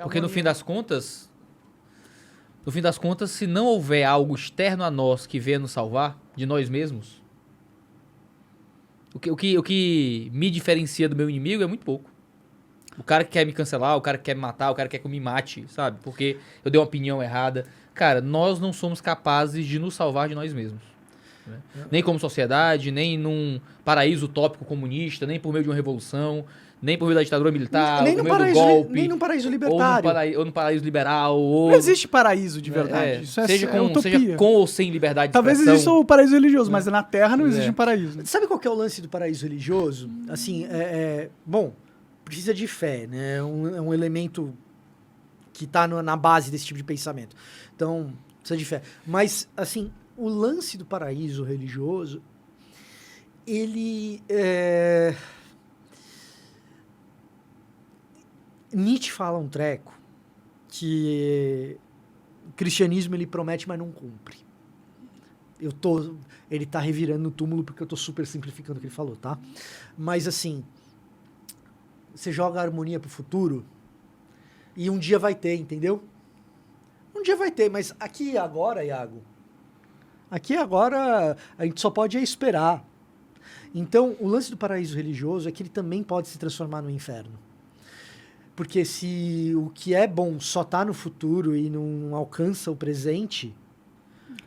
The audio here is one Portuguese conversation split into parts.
Porque no fim das contas, se não houver algo externo a nós que venha nos salvar de nós mesmos, o que me diferencia do meu inimigo é muito pouco. O cara que quer me cancelar, o cara que quer me matar, o cara que quer que eu me mate, sabe? Porque eu dei uma opinião errada. Cara, nós não somos capazes de nos salvar de nós mesmos. Né? Nem como sociedade, nem num paraíso utópico comunista, nem por meio de uma revolução, nem por meio da ditadura militar, nem por no meio do paraíso, golpe. nem num paraíso Ou libertário. no paraíso liberal. Ou, Não existe paraíso de verdade. Isso seja é utopia. seja com ou sem liberdade de Talvez expressão. exista o paraíso religioso, mas na Terra não existe um paraíso. Sabe qual que é o lance do paraíso religioso? Assim, bom, precisa de fé, né? É um elemento que está na base desse tipo de pensamento. Então, precisa de fé. Mas, assim, o lance do paraíso religioso, ele Nietzsche fala um treco que o cristianismo ele promete, mas não cumpre. Ele tá revirando no túmulo porque eu tô super simplificando o que ele falou, tá? Mas assim, você joga a harmonia pro futuro e um dia vai ter, entendeu? Um dia vai ter, mas aqui e agora, Iago, aqui e agora a gente só pode esperar. Então, o lance do paraíso religioso é que ele também pode se transformar no inferno. Porque se o que é bom só tá no futuro e não alcança o presente...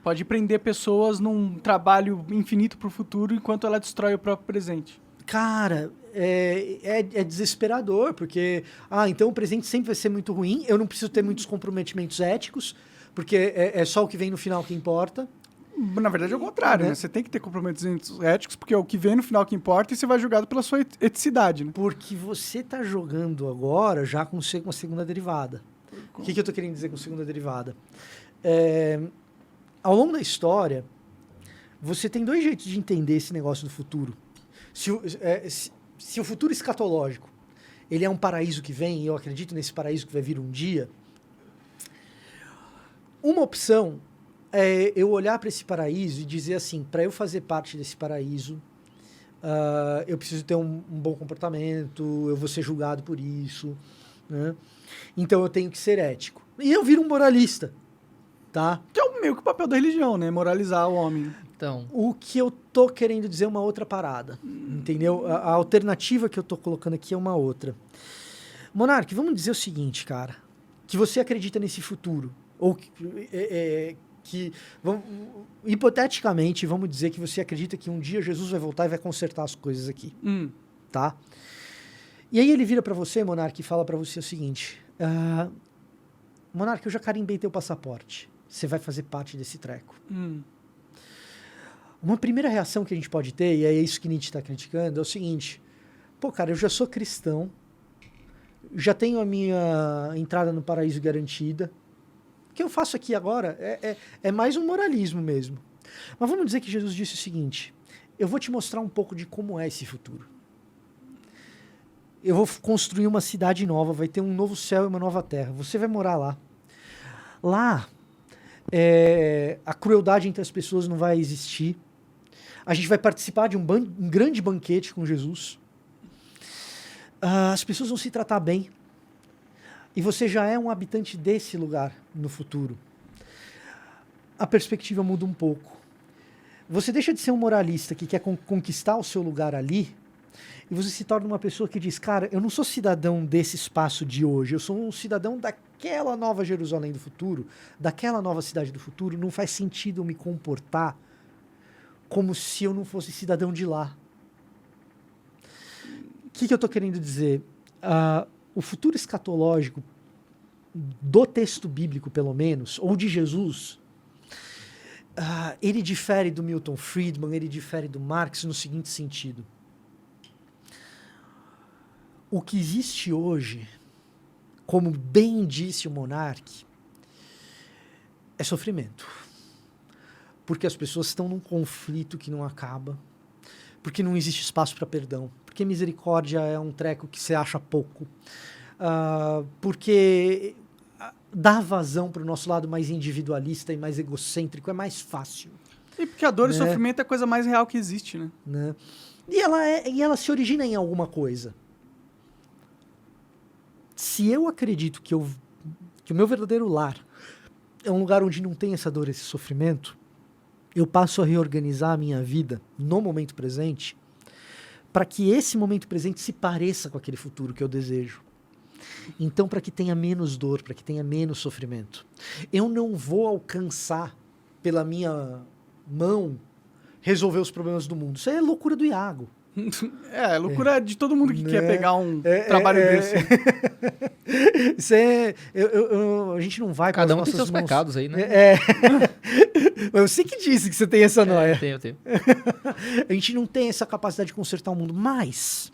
Pode prender pessoas num trabalho infinito pro futuro enquanto ela destrói o próprio presente. Cara, é desesperador, porque... então o presente sempre vai ser muito ruim, eu não preciso ter muitos comprometimentos éticos, porque é só o que vem no final que importa. Na verdade é o contrário, né? Você tem que ter comprometimentos éticos, porque é o que vem no final que importa e você vai julgado pela sua eticidade, né? Porque você tá jogando agora já com uma segunda derivada. O que eu tô querendo dizer com segunda derivada? Ao longo da história, você tem dois jeitos de entender esse negócio do futuro. Se o futuro escatológico ele é um paraíso que vem, e eu acredito nesse paraíso que vai vir um dia, uma opção é eu olhar para esse paraíso e dizer assim, para eu fazer parte desse paraíso, eu preciso ter um bom comportamento, eu vou ser julgado por isso, né? Então eu tenho que ser ético. E eu viro um moralista, tá? Que é meio que o papel da religião, né? Moralizar o homem. Então, O que eu tô querendo dizer é uma outra parada, entendeu? A alternativa que eu tô colocando aqui é uma outra. Monark, vamos dizer o seguinte, cara, que você acredita nesse futuro, ou hipoteticamente, vamos dizer que você acredita que um dia Jesus vai voltar e vai consertar as coisas aqui, tá? E aí ele vira pra você, Monark, e fala pra você o seguinte, Monark, eu já carimbei teu passaporte, você vai fazer parte desse treco. Uma primeira reação que a gente pode ter, e é isso que Nietzsche está criticando, é o seguinte, pô, cara, eu já sou cristão, já tenho a minha entrada no paraíso garantida, o que eu faço aqui agora é mais um moralismo mesmo. Mas vamos dizer que Jesus disse o seguinte, eu vou te mostrar um pouco de como é esse futuro. Eu vou construir uma cidade nova, vai ter um novo céu e uma nova terra, você vai morar lá. Lá, a crueldade entre as pessoas não vai existir. A gente vai participar de um grande banquete com Jesus. As pessoas vão se tratar bem. E você já é um habitante desse lugar no futuro. A perspectiva muda um pouco. Você deixa de ser um moralista que quer conquistar o seu lugar ali, e você se torna uma pessoa que diz, cara, eu não sou cidadão desse espaço de hoje, eu sou um cidadão daquela nova Jerusalém do futuro, daquela nova cidade do futuro, não faz sentido eu me comportar como se eu não fosse cidadão de lá. O que eu estou querendo dizer? O futuro escatológico do texto bíblico, pelo menos, ou de Jesus, ele difere do Milton Friedman, ele difere do Marx no seguinte sentido. O que existe hoje, como bem disse o Monark, é sofrimento. Porque as pessoas estão num conflito que não acaba, porque não existe espaço para perdão, porque misericórdia é um treco que você acha pouco, porque dá vazão para o nosso lado mais individualista e mais egocêntrico, é mais fácil. E porque a dor e o sofrimento é a coisa mais real que existe, né? E ela se origina em alguma coisa. Se eu acredito que o meu verdadeiro lar é um lugar onde não tem essa dor, esse sofrimento, eu passo a reorganizar a minha vida no momento presente para que esse momento presente se pareça com aquele futuro que eu desejo. Então, para que tenha menos dor, para que tenha menos sofrimento. Eu não vou alcançar, pela minha mão, resolver os problemas do mundo. Isso aí é loucura do Iago. É loucura de todo mundo que quer pegar um trabalho desse. Isso a gente não vai com Cada as um tem nossas seus mãos. pecados aí, né? Eu sei que disse que você tem essa noia. Eu tenho. A gente não tem essa capacidade de consertar o mundo, mas,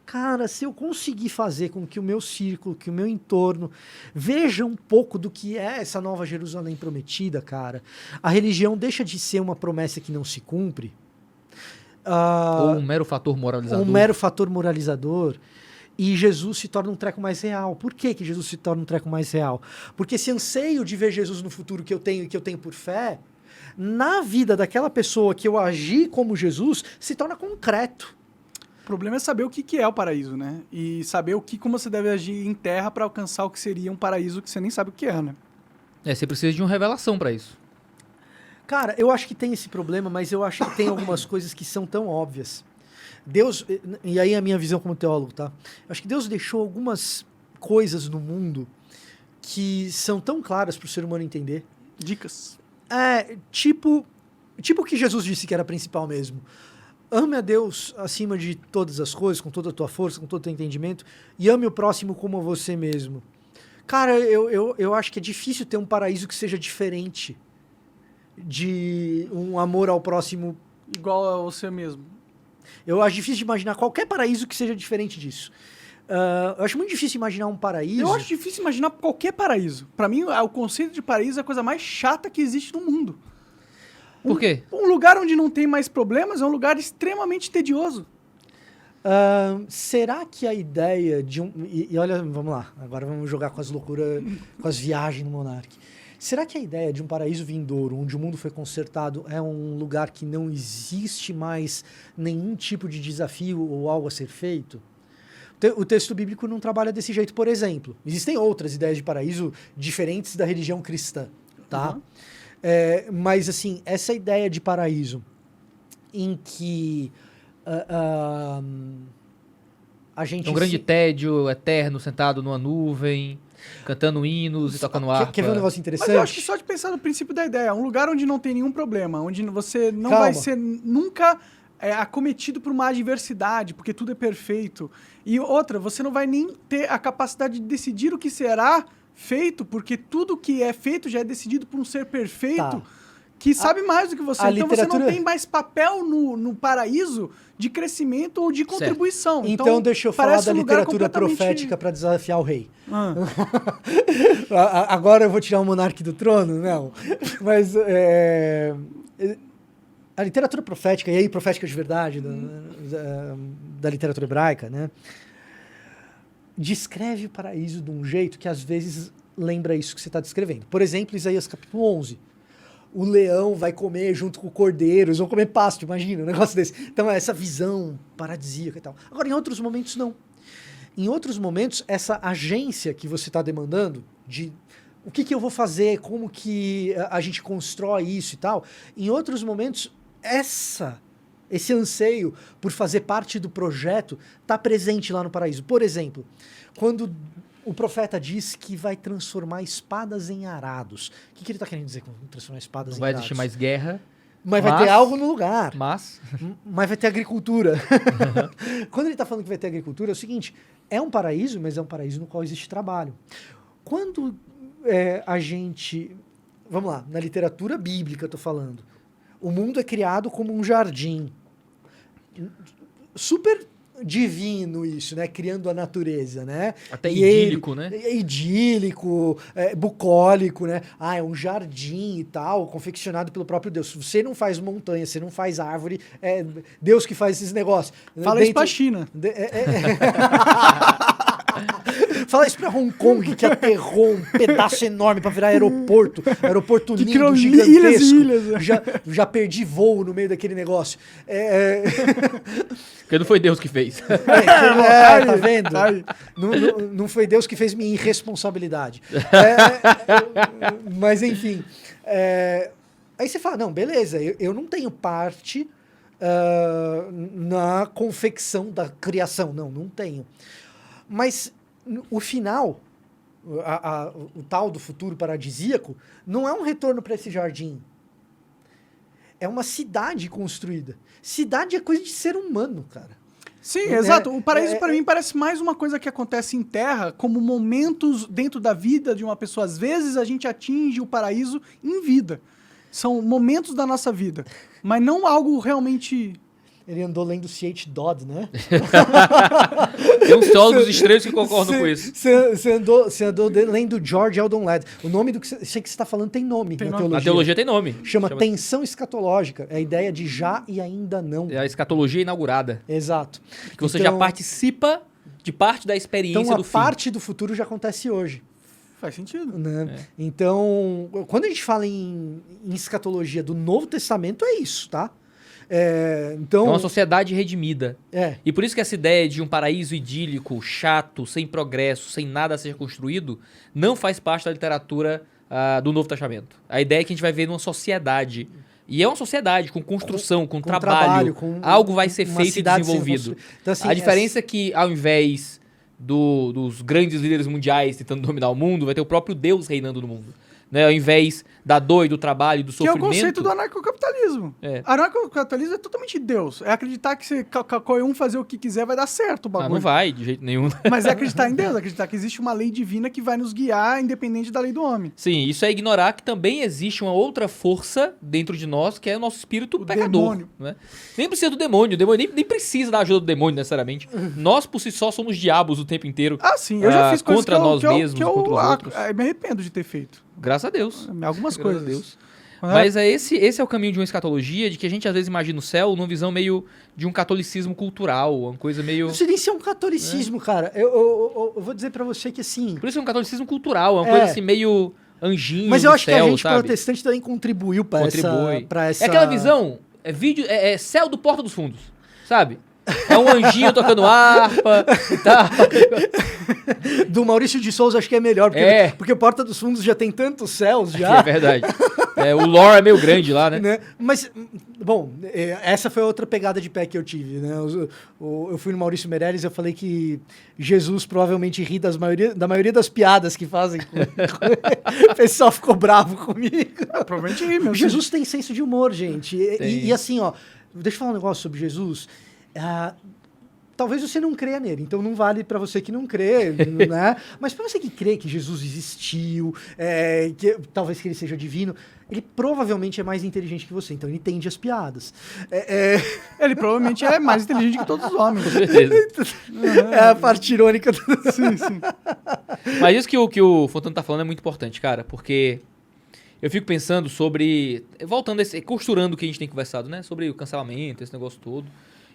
cara, se eu conseguir fazer com que o meu círculo, que o meu entorno veja um pouco do que é essa nova Jerusalém prometida, cara, a religião deixa de ser uma promessa que não se cumpre. Ou um mero fator moralizador. Um mero fator moralizador. E Jesus se torna um treco mais real. Por que Jesus se torna um treco mais real? Porque esse anseio de ver Jesus no futuro que eu tenho por fé, na vida daquela pessoa que eu agi como Jesus, se torna concreto. O problema é saber o que é o paraíso, né? E saber como você deve agir em terra para alcançar o que seria um paraíso que você nem sabe o que é, né? Você precisa de uma revelação pra isso. Cara, eu acho que tem esse problema, mas eu acho que tem algumas coisas que são tão óbvias. Deus, e aí a minha visão como teólogo, tá? Eu acho que Deus deixou algumas coisas no mundo que são tão claras para o ser humano entender. Dicas. Tipo o que Jesus disse que era principal mesmo. Ame a Deus acima de todas as coisas, com toda a tua força, com todo o teu entendimento, e ame o próximo como a você mesmo. Cara, eu acho que é difícil ter um paraíso que seja diferente de um amor ao próximo. Igual a você mesmo. Eu acho difícil de imaginar qualquer paraíso que seja diferente disso. Eu acho muito difícil imaginar um paraíso. Eu acho difícil imaginar qualquer paraíso. Pra mim, o conceito de paraíso é a coisa mais chata que existe no mundo. Por quê? Um lugar onde não tem mais problemas é um lugar extremamente tedioso. Será que a ideia de um... E olha, vamos lá. Agora vamos jogar com as loucuras, com as viagens no Monark. Será que a ideia de um paraíso vindouro, onde o mundo foi consertado, é um lugar que não existe mais nenhum tipo de desafio ou algo a ser feito? O texto bíblico não trabalha desse jeito, por exemplo. Existem outras ideias de paraíso diferentes da religião cristã, tá? Uhum. Mas, assim, essa ideia de paraíso em que a gente... Um grande tédio eterno, sentado numa nuvem, cantando hinos e tocando harpa. Quer ver um negócio interessante? Mas eu acho que só de pensar no princípio da ideia, um lugar onde não tem nenhum problema, onde você não Calma. vai ser nunca acometido por uma adversidade, porque tudo é perfeito. E outra, você não vai nem ter a capacidade de decidir o que será feito, porque tudo que é feito já é decidido por um ser perfeito, Tá. que sabe mais do que você. a Então você literatura- não tem mais papel no paraíso de crescimento ou de contribuição. Então deixa eu falar parece da um lugar literatura completamente- profética para desafiar o rei. Ah. Agora eu vou tirar o monarca do trono? Não. Mas a literatura profética, e aí profética de verdade, da literatura hebraica, né? Descreve o paraíso de um jeito que às vezes lembra isso que você está descrevendo. Por exemplo, Isaías capítulo 11. O leão vai comer junto com o cordeiro, eles vão comer pasto, imagina, um negócio desse. Então, essa visão paradisíaca e tal. Agora, em outros momentos, não. Em outros momentos, essa agência que você está demandando, de o que eu vou fazer, como que a gente constrói isso e tal, em outros momentos, esse anseio por fazer parte do projeto está presente lá no paraíso. Por exemplo, quando o profeta diz que vai transformar espadas em arados. O que ele está querendo dizer com transformar espadas Não em vai arados? existir mais guerra, Mas vai ter algo no lugar. mas... Mas vai ter agricultura. Quando ele está falando que vai ter agricultura, é o seguinte, é um paraíso, mas é um paraíso no qual existe trabalho. Quando a gente... Vamos lá, na literatura bíblica eu tô falando. O mundo é criado como um jardim. Super divino isso, né? Criando a natureza, né? Até E idílico, né? Idílico, bucólico, né? É um jardim e tal, confeccionado pelo próprio Deus. Você não faz montanha, você não faz árvore, é Deus que faz esses negócios. Fala isso pra China. Fala isso pra Hong Kong, que aterrou um pedaço enorme pra virar aeroporto. Aeroporto Que lindo, criou gigantesco. ilhas e ilhas. Já perdi voo no meio daquele negócio. Porque não foi Deus que fez. Tá vendo? Tá aí. Não foi Deus que fez minha irresponsabilidade. Mas enfim. Aí você fala, não, beleza, eu não tenho parte na confecção da criação. Não tenho. Mas o final, o tal do futuro paradisíaco, não é um retorno para esse jardim. É uma cidade construída. Cidade é coisa de ser humano, cara. Sim, exato. O paraíso, para mim, parece mais uma coisa que acontece em terra, como momentos dentro da vida de uma pessoa. Às vezes a gente atinge o paraíso em vida. São momentos da nossa vida. Mas não algo realmente... Ele andou lendo C.H. Dodd, né? Tem uns teólogos estranhos que concordam com isso. Você andou lendo George Eldon Ladd. O nome do que você está falando tem nome na teologia. A teologia tem nome. Chama tensão escatológica. É a ideia de já e ainda não. É a escatologia inaugurada. Exato. Que você já participa de parte da experiência então, do fim. Então, a parte do futuro já acontece hoje. Faz sentido. Né? Então, quando a gente fala em escatologia do Novo Testamento, é isso, tá? Então, é uma sociedade redimida. É. E por isso que essa ideia de um paraíso idílico, chato, sem progresso, sem nada a ser construído, não faz parte da literatura do Novo Testamento. A ideia é que a gente vai ver numa sociedade. E é uma sociedade com construção, com trabalho. Algo vai ser feito e desenvolvido. Então, assim, a diferença é que, ao invés dos grandes líderes mundiais tentando dominar o mundo, vai ter o próprio Deus reinando no mundo. Né? Ao invés da dor e do trabalho e do sofrimento... Que é o conceito do anarcocapitalismo. Anarcocapitalismo é totalmente Deus. É acreditar que se qualquer um fazer o que quiser vai dar certo o bagulho. Não vai, de jeito nenhum. Mas é acreditar em Deus, acreditar que existe uma lei divina que vai nos guiar independente da lei do homem. Sim, isso é ignorar que também existe uma outra força dentro de nós, que é o nosso espírito pecador. Demônio. Né? Nem precisa do demônio, nem precisa da ajuda do demônio necessariamente. Nós, por si só, somos diabos o tempo inteiro. Ah, sim, eu já fiz coisas contra nós mesmos, contra os outros. Eu me arrependo de ter feito. Graças a Deus. Algumas Graças coisas. a Deus. Mas esse é o caminho de uma escatologia, de que a gente às vezes imagina o céu numa visão meio de um catolicismo cultural, uma coisa meio... Isso nem é um catolicismo, cara. Eu vou dizer pra você que assim... Por isso é um catolicismo cultural, é uma coisa assim meio anjinho. Mas eu acho céu, que a gente sabe? Protestante também contribuiu pra essa... É aquela visão, é céu do Porta dos Fundos, sabe? É um anjinho tocando harpa e tal. Do Maurício de Souza acho que é melhor, porque Porta dos Fundos já tem tantos céus já. É verdade. O lore é meio grande lá, né? Mas, bom, essa foi outra pegada de pé que eu tive, né? Eu fui no Maurício Meirelles e eu falei que Jesus provavelmente ri da maioria das piadas que fazem. O pessoal ficou bravo comigo. Provavelmente ri mesmo. Jesus tem senso de humor, gente. E assim, ó, deixa eu falar um negócio sobre Jesus. Talvez você não creia nele, então não vale para você que não crê, né? Mas para você que crê que Jesus existiu, talvez que ele seja divino, ele provavelmente é mais inteligente que você, então ele entende as piadas. Ele provavelmente é mais inteligente que todos os homens. Com certeza. É a parte irônica. Sim, sim. Mas isso que o Fontana tá falando é muito importante, cara, porque eu fico pensando sobre... Voltando, costurando o que a gente tem conversado, né? Sobre o cancelamento, esse negócio todo.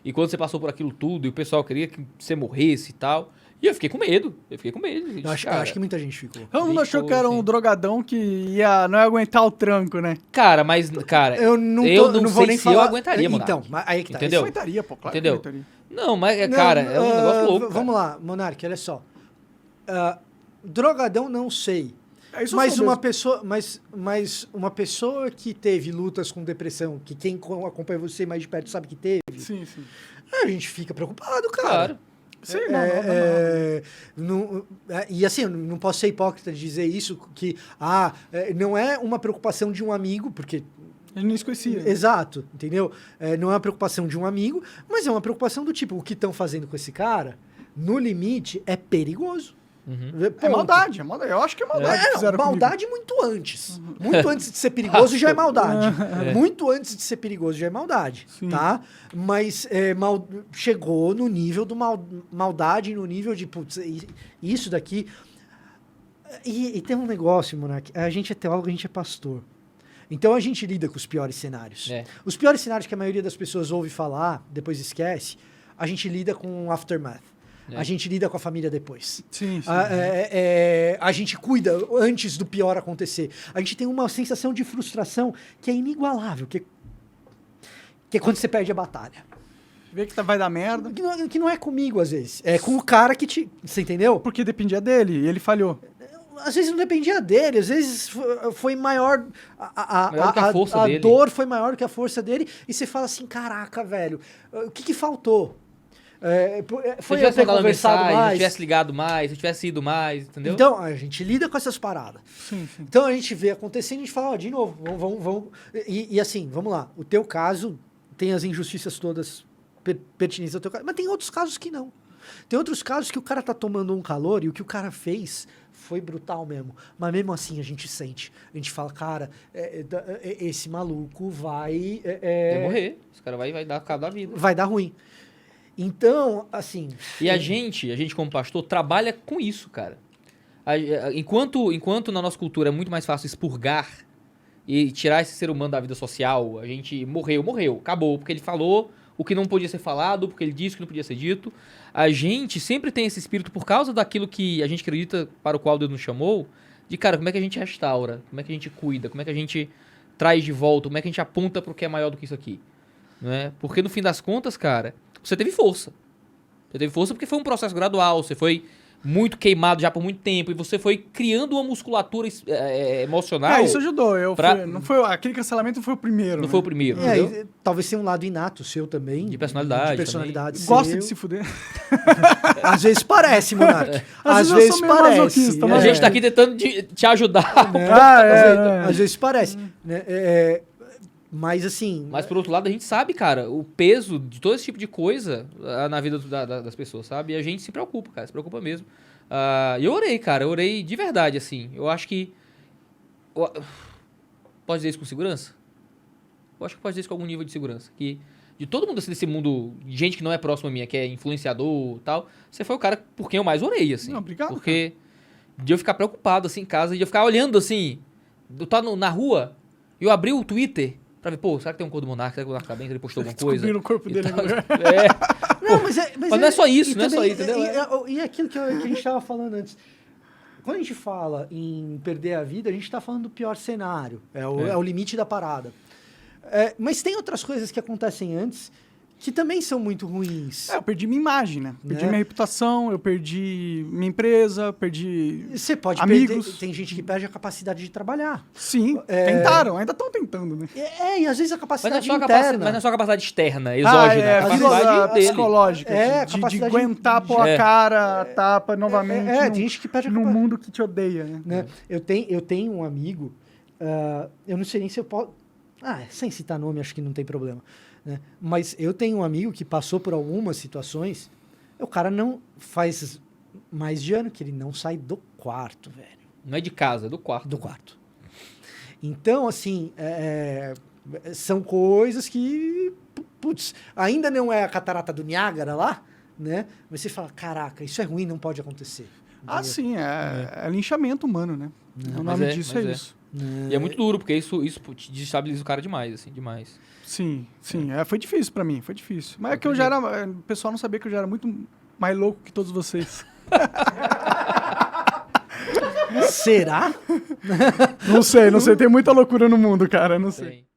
E quando você passou por aquilo tudo e o pessoal queria que você morresse e tal. E eu fiquei com medo. Eu acho que muita gente ficou. Todo mundo achou que era um drogadão que não ia aguentar o tranco, né? Cara, eu não vou sei nem se falar. eu aguentaria, mano. Então, aí que tá. Entendeu? Eu aguentaria, pô, claro. Entendeu? Que não, mas, cara, é um negócio louco. Vamos lá, Monark, olha só. Drogadão, não sei. Isso Mas uma pessoa que teve lutas com depressão, que quem acompanha você mais de perto sabe que teve, sim, sim. A gente fica preocupado, cara. Claro. Sim, e assim, eu não posso ser hipócrita de dizer isso, que não é uma preocupação de um amigo, porque... Ele não se conhecia. Exato, entendeu? Não é uma preocupação de um amigo, mas é uma preocupação do tipo, o que estão fazendo com esse cara, no limite, é perigoso. Uhum. É maldade. Eu acho que é maldade. Maldade muito antes. Muito antes de ser perigoso já é maldade. Muito antes de ser perigoso já é maldade. Sim. Tá? Mas chegou no nível do maldade, no nível de putz, isso daqui. E tem um negócio, Monark. A gente é teólogo, a gente é pastor. Então a gente lida com os piores cenários. Os piores cenários que a maioria das pessoas ouve falar, depois esquece, a gente lida com o aftermath. A gente lida com a família depois. Sim, sim. A gente cuida antes do pior acontecer. A gente tem uma sensação de frustração que é inigualável, que é quando você perde a batalha. Vê que vai dar merda. Que não é comigo, às vezes. É com o cara que te... Você entendeu? Porque dependia dele e ele falhou. Às vezes não dependia dele, às vezes foi maior... Maior que a força dele. A dor foi maior que a força dele. E você fala assim, caraca, velho, o que faltou? Se eu tivesse mandado mensagem, se eu tivesse ligado mais, se eu tivesse ido mais, entendeu? Então, a gente lida com essas paradas. Sim. Então, a gente vê acontecendo e a gente fala, ó, de novo, vamos... E assim, vamos lá, o teu caso tem as injustiças todas pertinentes ao teu caso, mas tem outros casos que não. Tem outros casos que o cara tá tomando um calor e o que o cara fez foi brutal mesmo. Mas mesmo assim a gente sente. A gente fala, cara, esse maluco vai... Vai morrer. Esse cara vai dar cabo da vida. Vai dar ruim. Então, assim... E a gente como pastor, trabalha com isso, cara. Enquanto na nossa cultura é muito mais fácil expurgar e tirar esse ser humano da vida social, a gente morreu, acabou. Porque ele falou o que não podia ser falado, porque ele disse o que não podia ser dito. A gente sempre tem esse espírito, por causa daquilo que a gente acredita para o qual Deus nos chamou, de, cara, como é que a gente restaura? Como é que a gente cuida? Como é que a gente traz de volta? Como é que a gente aponta para o que é maior do que isso aqui? Não é? Porque no fim das contas, cara, você teve força. Você teve força porque foi um processo gradual, você foi muito queimado já por muito tempo e você foi criando uma musculatura emocional. Isso ajudou. Aquele cancelamento não foi o primeiro. Não foi o primeiro. Talvez tenha um lado inato seu também. De personalidade. De personalidade. Gosta de se fuder. Às vezes parece, Monark. Às vezes eu sou meio masoquista, A gente tá aqui tentando te ajudar. Às vezes parece. Né? Mas assim... Mas por outro lado, a gente sabe, cara, o peso de todo esse tipo de coisa na vida das pessoas, sabe? E a gente se preocupa, cara, se preocupa mesmo. E eu orei, cara, eu orei de verdade, assim. Eu acho que... Pode dizer isso com segurança? Eu acho que pode dizer isso com algum nível de segurança. Que de todo mundo assim, desse mundo, gente que não é próximo a mim, que é influenciador e tal, você foi o cara por quem eu mais orei, assim. Não, obrigado. Porque de eu ficar preocupado, assim, em casa, de eu ficar olhando, assim, eu tá na rua, e eu abri o Twitter... Pra ver, pô, será que tem um cor do Monarca? Será que o Monarca tá bem? Ele postou alguma coisa? Descobriram o corpo dele agora. Não, mas não é só isso, não é só isso, entendeu? E aquilo que a gente tava falando antes. Quando a gente fala em perder a vida, a gente tá falando do pior cenário. É o limite da parada. Mas tem outras coisas que acontecem antes que também são muito ruins. Eu perdi minha imagem, né? Perdi minha reputação, eu perdi minha empresa, perdi Você pode amigos. perder... Tem gente que perde a capacidade de trabalhar. Sim, tentaram, ainda estão tentando, né? E às vezes a capacidade interna. Mas não é só a capacidade externa, exógena. A capacidade psicológica, de aguentar pôr a cara, tapa novamente tem gente que perde a no mundo que te odeia, né? Eu tenho um amigo, eu não sei nem se eu posso... sem citar nome, acho que não tem problema. Né? Mas eu tenho um amigo que passou por algumas situações, o cara não faz mais de ano que ele não sai do quarto, velho. Não é de casa, é do quarto. Do quarto. Então, assim, são coisas que, putz, ainda não é a catarata do Niágara lá, né? Mas você fala, caraca, isso é ruim, não pode acontecer. Entendeu? Sim, é linchamento humano, né? O nome disso é isso. E é muito duro, porque isso te desestabiliza o cara demais, assim, demais. Sim. Foi difícil pra mim, foi difícil. Mas é que o pessoal não sabia que eu já era muito mais louco que todos vocês. Será? Não sei, tem muita loucura no mundo, cara, não sei.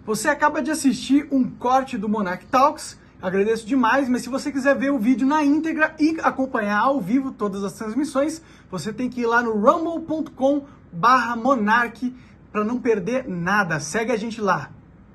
Você acaba de assistir um corte do Monark Talks, agradeço demais, mas se você quiser ver o vídeo na íntegra e acompanhar ao vivo todas as transmissões, você tem que ir lá no rumble.com/monark para não perder nada. Segue a gente lá.